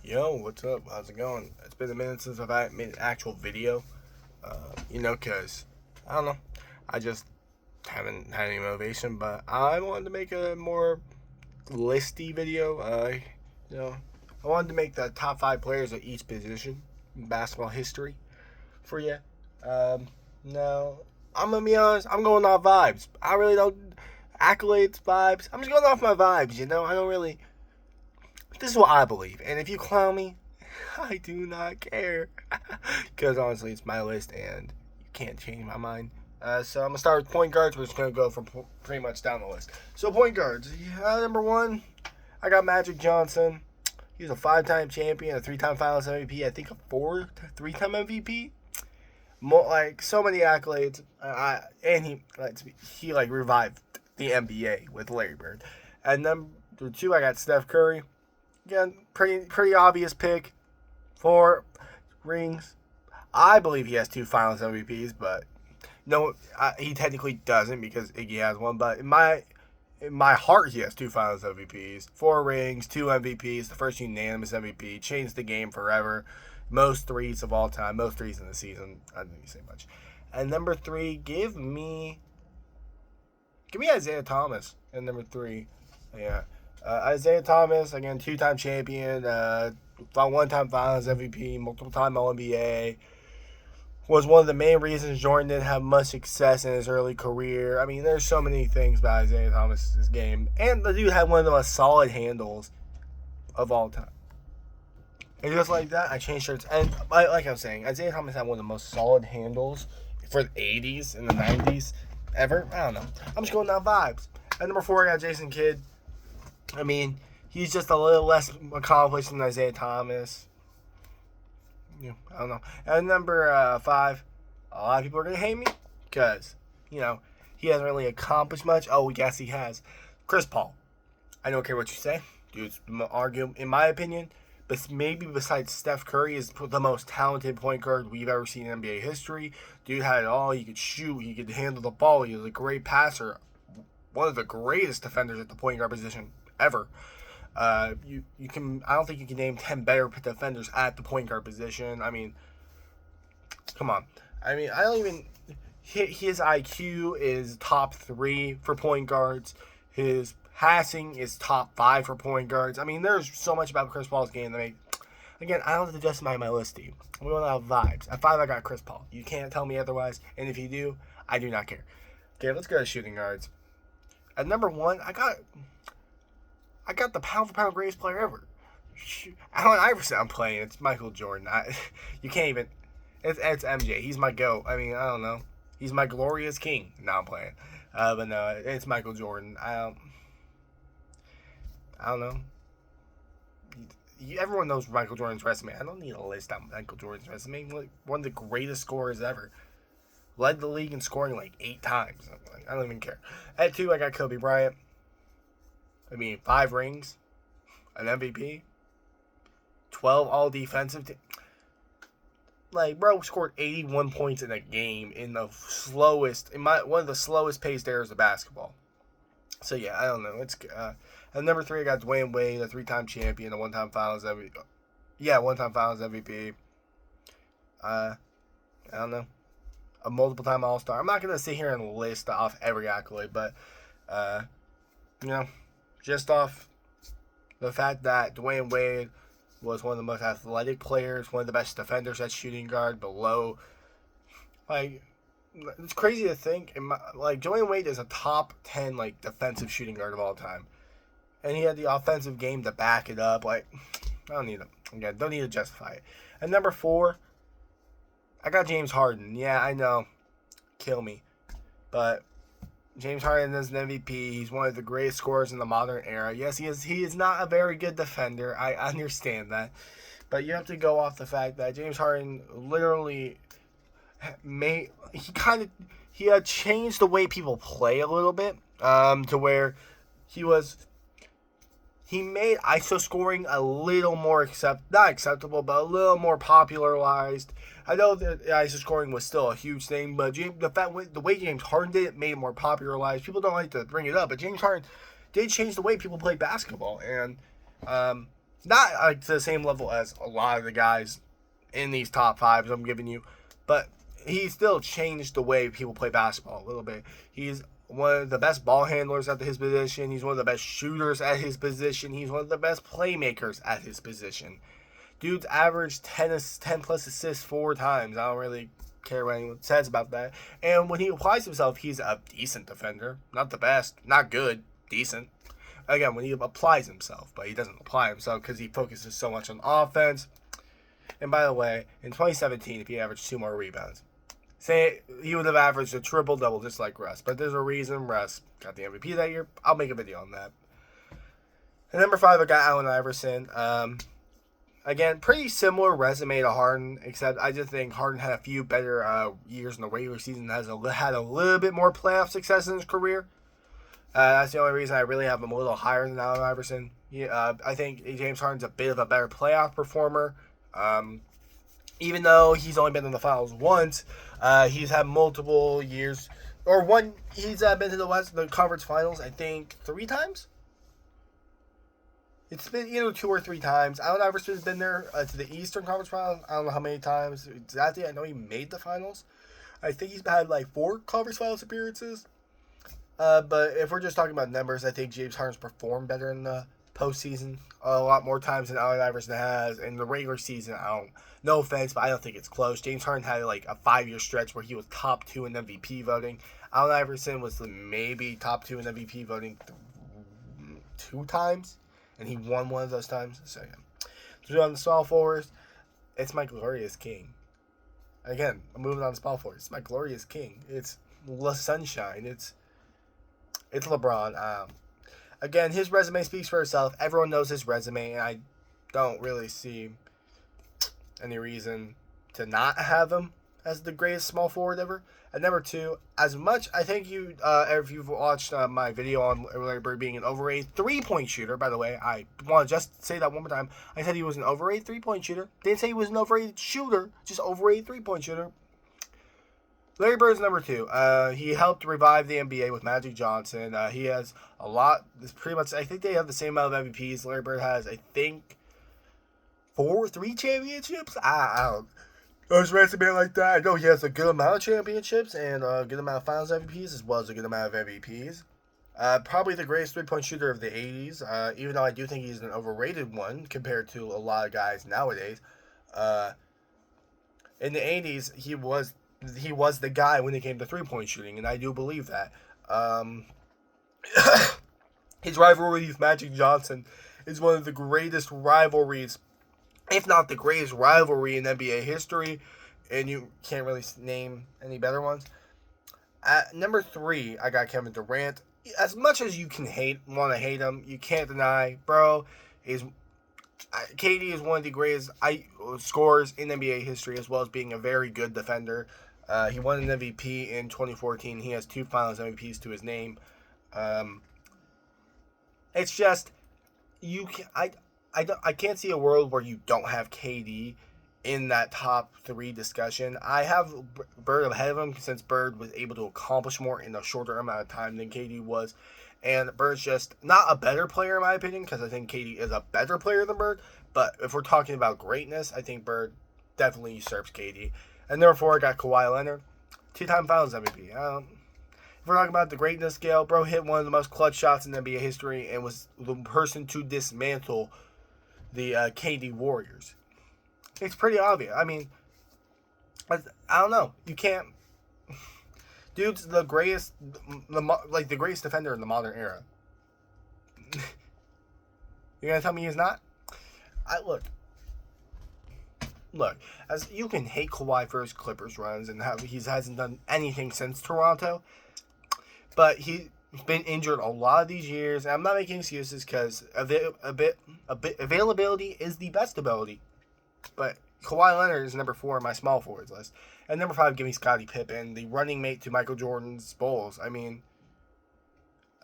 Yo, what's up? How's it going? It's been a minute since I've made an actual video. Because, I don't know. I just haven't had any motivation, but I wanted to make a more listy video. You know, I wanted to make the top 5 players at each position in basketball history for you. Now, I'm going to be honest, I'm going off vibes. I really don't. Accolades, vibes. I'm just going off my vibes, I don't really. This is what I believe. And if you clown me, I do not care. Because honestly, it's my list and you can't change my mind. So I'm going to start with point guards. We're just going to go from pretty much down the list. So point guards. Number 1, I got Magic Johnson. He's a 5-time champion, a 3-time Finals MVP. I think a 3-time MVP. So many accolades. And he revived the NBA with Larry Bird. And number 2, I got Steph Curry. Again, pretty obvious pick. 4 rings. I believe he has 2 Finals MVPs, but no, he technically doesn't because Iggy has one. But in my heart, he has 2 Finals MVPs, 4 rings, 2 MVPs, the first unanimous MVP, changed the game forever. Most threes of all time, most threes in the season. I didn't even say much. And number 3, give me Isaiah Thomas. And number 3, yeah. Isaiah Thomas, again, 2-time champion, 1-time Finals MVP, multiple-time All-NBA. Was one of the main reasons Jordan didn't have much success in his early career. I mean, there's so many things about Isaiah Thomas's game. And the dude had one of the most solid handles of all time. And just like that, I changed shirts. And like I was saying, Isaiah Thomas had one of the most solid handles for the 80s and the 90s ever. I don't know. I'm just going down vibes. At number 4, I got Jason Kidd. I mean, he's just a little less accomplished than Isaiah Thomas. I don't know. And number 5, a lot of people are going to hate me because, he hasn't really accomplished much. Oh, yes, he has. Chris Paul. I don't care what you say. Dude's argue, in my opinion, but maybe besides Steph Curry, is the most talented point guard we've ever seen in NBA history. Dude had it all. He could shoot. He could handle the ball. He was a great passer. One of the greatest defenders at the point guard position ever. You can. I don't think you can name 10 better defenders at the point guard position. I mean, come on. I mean, I don't even. His IQ is top 3 for point guards. His passing is top 5 for point guards. I mean, there's so much about Chris Paul's game that again, I don't have to justify my list to you. I'm going to have vibes. At 5, I got Chris Paul. You can't tell me otherwise. And if you do, I do not care. Okay, let's go to shooting guards. At number 1, I got the pound-for-pound greatest player ever. Allen Iverson I'm playing. It's Michael Jordan. You can't even. It's MJ. He's my GOAT. I mean, I don't know. He's my glorious king. Now I'm playing. But no, it's Michael Jordan. I don't know. Everyone knows Michael Jordan's resume. I don't need a list on Michael Jordan's resume. One of the greatest scorers ever. Led the league in scoring 8 times. I don't even care. At 2, I got Kobe Bryant. 5 rings, an MVP, 12 all-defensive. Bro scored 81 points in a game in one of the slowest paced eras of basketball. So yeah, I don't know. It's at number 3, I got Dwayne Wade, a 3-time champion, a 1-time Finals MVP. Yeah, 1-time Finals MVP. I don't know. A multiple-time All-Star. I'm not gonna sit here and list off every accolade, but just off the fact that Dwayne Wade was one of the most athletic players, one of the best defenders at shooting guard, below. It's crazy to think. Dwayne Wade is a top 10 defensive shooting guard of all time, and he had the offensive game to back it up. I don't need don't need to justify it. And number 4, I got James Harden. Yeah, I know, kill me, but James Harden is an MVP. He's one of the greatest scorers in the modern era. Yes, he is. He is not a very good defender. I understand that, but you have to go off the fact that James Harden literally he had changed the way people play a little bit, to where he made ISO scoring a little more not acceptable, but a little more popularized. I know that ISO scoring was still a huge thing, but the way James Harden did it made it more popularized. People don't like to bring it up, but James Harden did change the way people play basketball, and Not like to the same level as a lot of the guys in these top fives I'm giving you, but he still changed the way people play basketball a little bit. He's one of the best ball handlers at his position. He's one of the best shooters at his position. He's one of the best playmakers at his position. Dude's averaged 10 plus assists 4 times. I don't really care what anyone says about that. And when he applies himself, he's a decent defender. Not the best. Not good. Decent. Again, when he applies himself. But he doesn't apply himself because he focuses so much on offense. And by the way, in 2017, if he averaged 2 more rebounds, say he would have averaged a triple-double just like Russ. But there's a reason Russ got the MVP that year. I'll make a video on that. And number 5, I got Allen Iverson. Again, pretty similar resume to Harden, except I just think Harden had a few better years in the regular season. Had a little bit more playoff success in his career. That's the only reason I really have him a little higher than Allen Iverson. I think James Harden's a bit of a better playoff performer. Even though he's only been in the finals once, he's had multiple years. He's been to the conference finals, I think, 3 times? It's been either 2 or 3 times. Allen Iverson's been there to the Eastern Conference Finals. I don't know how many times exactly. I know he made the finals. I think he's had like 4 Conference Finals appearances. But if we're just talking about numbers, I think James Harden's performed better in the postseason a lot more times than Allen Iverson has. In the regular season, no offense, but I don't think it's close. James Harden had like a 5-year stretch where he was top 2 in MVP voting. Allen Iverson was maybe top 2 in MVP voting 2 times. And he won one of those times. So, yeah. So, on the small forwards, it's my glorious king. Again, I'm moving on to small forwards. It's my glorious king. It's La Sunshine. It's LeBron. Again, his resume speaks for itself. Everyone knows his resume, and I don't really see any reason to not have him as the greatest small forward ever. At number 2, as much I think if you've watched my video on Larry Bird being an overrated 3-point shooter, by the way, I want to just say that one more time. I said he was an overrated 3-point shooter. Didn't say he was an overrated shooter, just overrated 3-point shooter. Larry Bird's number 2. He helped revive the NBA with Magic Johnson. He has a lot. Pretty much, I think they have the same amount of MVPs. Larry Bird has, I think, 3 championships. I don't. Those resume like that. I know he has a good amount of championships and a good amount of finals MVPs as well as a good amount of MVPs. Probably the greatest 3-point shooter of the 80s, even though I do think he's an overrated one compared to a lot of guys nowadays. In the 80s, he was the guy when it came to 3-point shooting, and I do believe that. His rivalry with Magic Johnson is one of the greatest rivalries, if not the greatest rivalry in NBA history, and you can't really name any better ones. At number 3, I got Kevin Durant. As much as you can want to hate him, you can't deny, bro, KD is one of the greatest scorers in NBA history, as well as being a very good defender. He won an MVP in 2014. He has 2 Finals MVPs to his name. It's just I can't see a world where you don't have KD in that top 3 discussion. I have Bird ahead of him since Bird was able to accomplish more in a shorter amount of time than KD was. And Bird's just not a better player in my opinion, because I think KD is a better player than Bird. But if we're talking about greatness, I think Bird definitely usurps KD. And number 4, I got Kawhi Leonard, 2-time Finals MVP. If we're talking about the greatness scale, bro hit one of the most clutch shots in NBA history and was the person to dismantle the KD Warriors. It's pretty obvious. I mean, I don't know. You can't. Dude's the greatest, the greatest defender in the modern era. You're gonna tell me he's not? Look. As you can hate Kawhi for his Clippers runs and how he hasn't done anything since Toronto, but he's been injured a lot of these years. And I'm not making excuses because availability is the best ability. But Kawhi Leonard is number 4 on my small forwards list. And number 5, give me Scottie Pippen, the running mate to Michael Jordan's Bulls. I mean,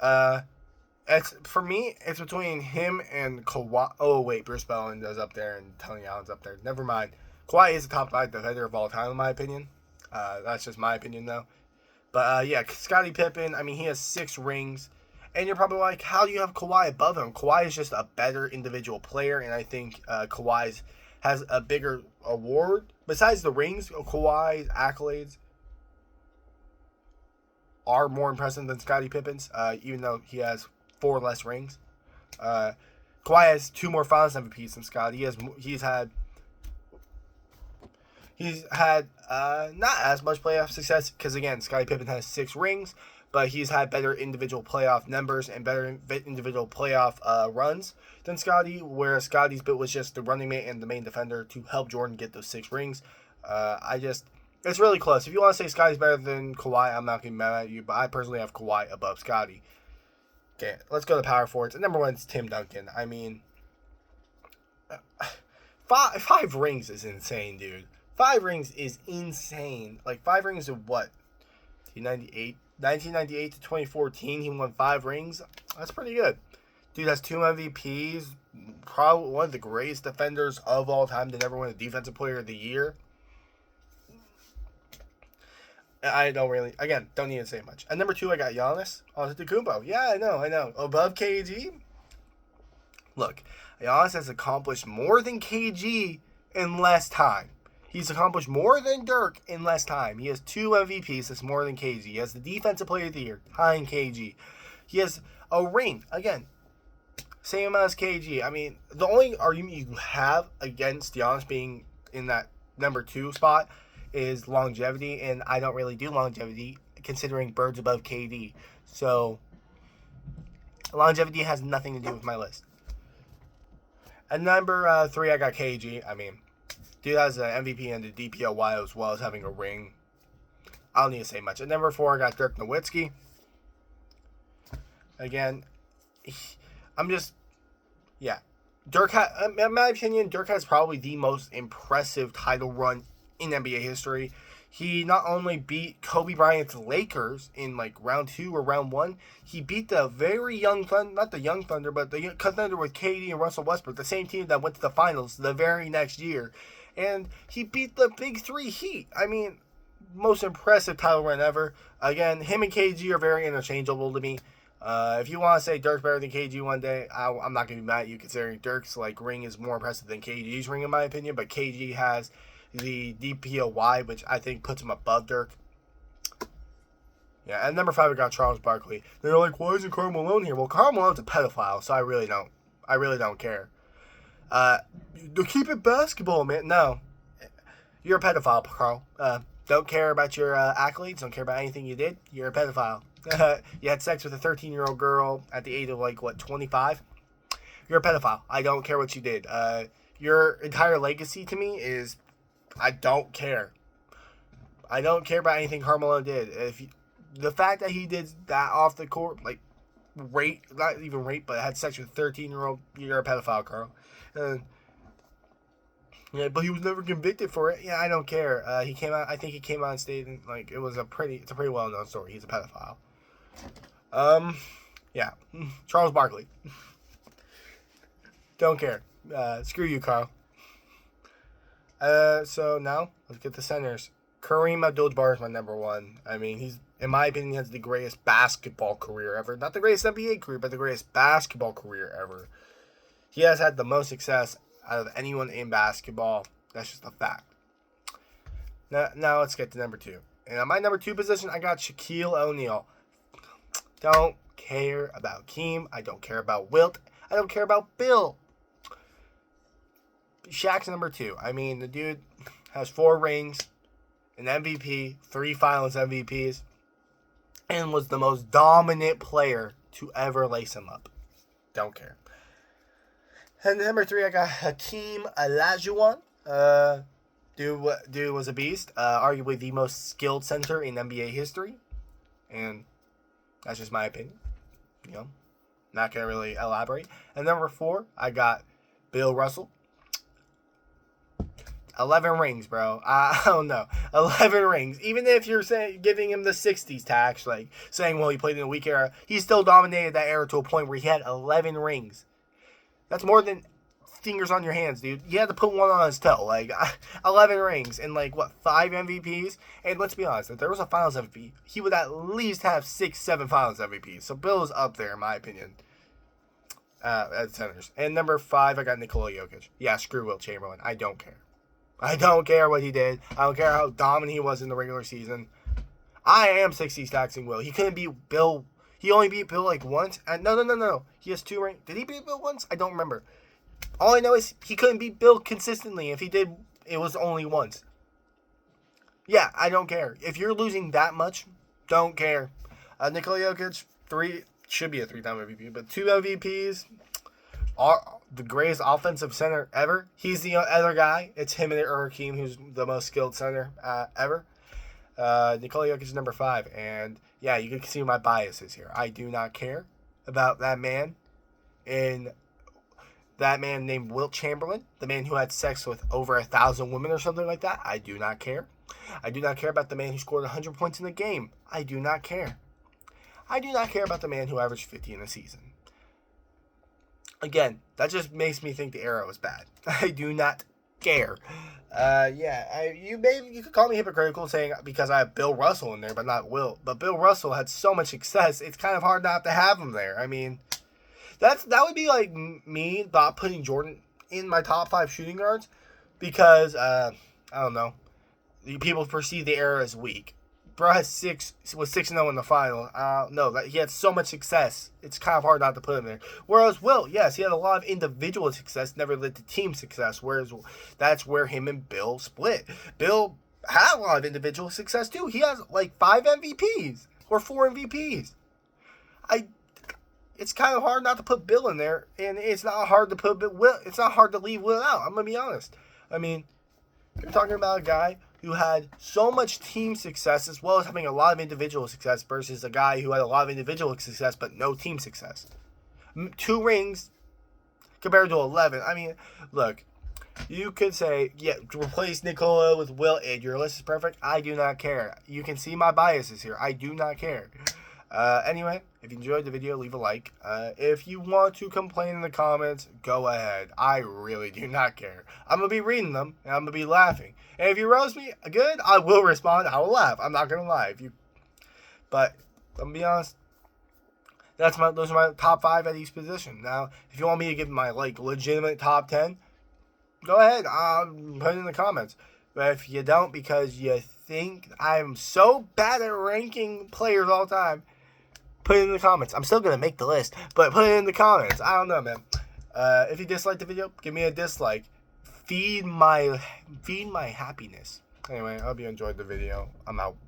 for me, it's between him and Kawhi. Oh, wait, Bruce Bowen is up there and Tony Allen's up there. Never mind. Kawhi is the top 5 defender of all time, in my opinion. That's just my opinion, though. But, yeah, Scottie Pippen, I mean, he has 6 rings. And you're probably like, how do you have Kawhi above him? Kawhi is just a better individual player, and I think Kawhi has a bigger award. Besides the rings, Kawhi's accolades are more impressive than Scottie Pippen's, even though he has 4 less rings. Kawhi has 2 more Finals MVPs than Scottie. He's had not as much playoff success because, again, Scottie Pippen has 6 rings, but he's had better individual playoff numbers and better individual playoff runs than Scottie, whereas Scottie's bit was just the running mate and the main defender to help Jordan get those 6 rings. It's really close. If you want to say Scottie's better than Kawhi, I'm not going to be mad at you, but I personally have Kawhi above Scottie. Okay, let's go to power forwards. And number 1 is Tim Duncan. I mean, 5 rings is insane, dude. 5 rings is insane. Like, 5 rings of what? 1998 to 2014, he won 5 rings. That's pretty good. Dude has 2 MVPs. Probably one of the greatest defenders of all time to never win a Defensive Player of the Year. I don't need to say much. And number 2, I got Giannis Antetokounmpo. Yeah, I know. Above KG? Look, Giannis has accomplished more than KG in less time. He's accomplished more than Dirk in less time. He has 2 MVPs. That's more than KG. He has the Defensive Player of the Year, tying KG. He has a ring. Again, same amount as KG. I mean, the only argument you have against Giannis being in that number 2 spot is longevity, and I don't really do longevity considering Bird's above KD. So, longevity has nothing to do with my list. And number 3, I got KG. I mean, dude has an MVP and a DPOY as well as having a ring. I don't need to say much. At number 4, I got Dirk Nowitzki. Again, Dirk, in my opinion, Dirk has probably the most impressive title run in NBA history. He not only beat Kobe Bryant's Lakers in like round 2 or round 1, he beat the very young Thunder, not the young Thunder, but the Thunder with KD and Russell Westbrook, the same team that went to the finals the very next year. And he beat the Big 3 Heat. I mean, most impressive title run ever. Again, him and KG are very interchangeable to me. If you want to say Dirk's better than KG one day, I'm not going to be mad at you considering Dirk's like ring is more impressive than KG's ring in my opinion, but KG has the DPOY, which I think puts him above Dirk. Yeah, and number 5, we got Charles Barkley. They're like, why isn't Karl Malone here? Well, Karl Malone's a pedophile, so I really don't care. To keep it basketball, man. No, you're a pedophile, Karl. Don't care about your accolades. Don't care about anything you did. You're a pedophile. You had sex with a 13-year-old girl at the age of 25. You're a pedophile. I don't care what you did. Your entire legacy to me is I don't care. I don't care about anything Karl Malone did. The fact that he did that off the court, not even rape, but had sex with a 13-year-old, you're a pedophile, Karl. Yeah, but he was never convicted for it. Yeah, I don't care. He came out and stated it's a pretty well-known story. He's a pedophile. Yeah, Charles Barkley. Don't care. Screw you, Karl. So now let's get the centers. Kareem Abdul-Jabbar is my number 1. I mean, he's, in my opinion, has the greatest basketball career ever. Not the greatest NBA career, but the greatest basketball career ever. He has had the most success out of anyone in basketball. That's just a fact. Now let's get to number 2. And on my number 2 position, I got Shaquille O'Neal. Don't care about Keem. I don't care about Wilt. I don't care about Bill. Shaq's number 2. I mean, the dude has 4 rings, an MVP, 3 Finals MVPs, and was the most dominant player to ever lace him up. Don't care. And number 3, I got Hakeem Olajuwon. Dude was a beast. Arguably the most skilled center in NBA history. And that's just my opinion. Not going to really elaborate. And number 4, I got Bill Russell. 11 rings, bro. I don't know. 11 rings. Even if you're giving him the 60s tax, saying, well, he played in a weak era, he still dominated that era to a point where he had 11 rings. That's more than fingers on your hands, dude. You had to put one on his toe. Like, 11 rings and, like, what, 5 MVPs? And let's be honest, if there was a Finals MVP, he would at least have 6, 7 Finals MVPs. So Bill is up there, in my opinion, at centers. And number 5, I got Nikola Jokic. Yeah, screw Wilt Chamberlain. I don't care. I don't care what he did. I don't care how dominant he was in the regular season. I am 60 stacksing Will. He couldn't beat Bill. He only beat Bill like once. No. He has 2 rings. Did he beat Bill once? I don't remember. All I know is he couldn't beat Bill consistently. If he did, it was only once. Yeah, I don't care. If you're losing that much, don't care. Nikola Jokic, should be a 3-time MVP, but 2 MVPs. Are the greatest offensive center ever. He's the other guy. It's him and Hakeem, who's the most skilled center ever. Nikola Jokic is number 5, and yeah, you can see my biases here. I do not care about that man, and that man named Wilt Chamberlain, the man who had sex with over 1,000 women or something like that. I do not care. I do not care about the man who scored 100 points in the game. I do not care. I do not care about the man who averaged 50 in a season. Again, that just makes me think the era was bad. I do not care. You could call me hypocritical saying because I have Bill Russell in there, but not Wilt. But Bill Russell had so much success, it's kind of hard not to have him there. I mean, that would be like me not putting Jordan in my top 5 shooting guards because I don't know, people perceive the era as weak. Bro was 6-0 in the final. No, he had so much success. It's kind of hard not to put him there. Whereas Wilt, yes, he had a lot of individual success, never led to team success. Whereas that's where him and Bill split. Bill had a lot of individual success too. He has like 5 MVPs or 4 MVPs. It's kind of hard not to put Bill in there, and it's not hard to put Will. It's not hard to leave Will out. I'm gonna be honest. I mean, you're talking about a guy who had so much team success as well as having a lot of individual success versus a guy who had a lot of individual success but no team success. 2 rings compared to 11. I mean, look, you could say, yeah, replace Nikola with Will and your list is perfect. I do not care. You can see my biases here. I do not care. Anyway, if you enjoyed the video, leave a like. If you want to complain in the comments, go ahead. I really do not care. I'm going to be reading them, and I'm going to be laughing. And if you roast me, good, I will respond. I will laugh. I'm not going to lie. But, I'm going to be honest, those are my top 5 at each position. Now, if you want me to give my, legitimate top 10, go ahead. Put it in the comments. But if you don't because you think I'm so bad at ranking players all the time, put it in the comments. I'm still going to make the list, but put it in the comments. I don't know, man. If you dislike the video, give me a dislike. Feed my happiness. Anyway, I hope you enjoyed the video. I'm out.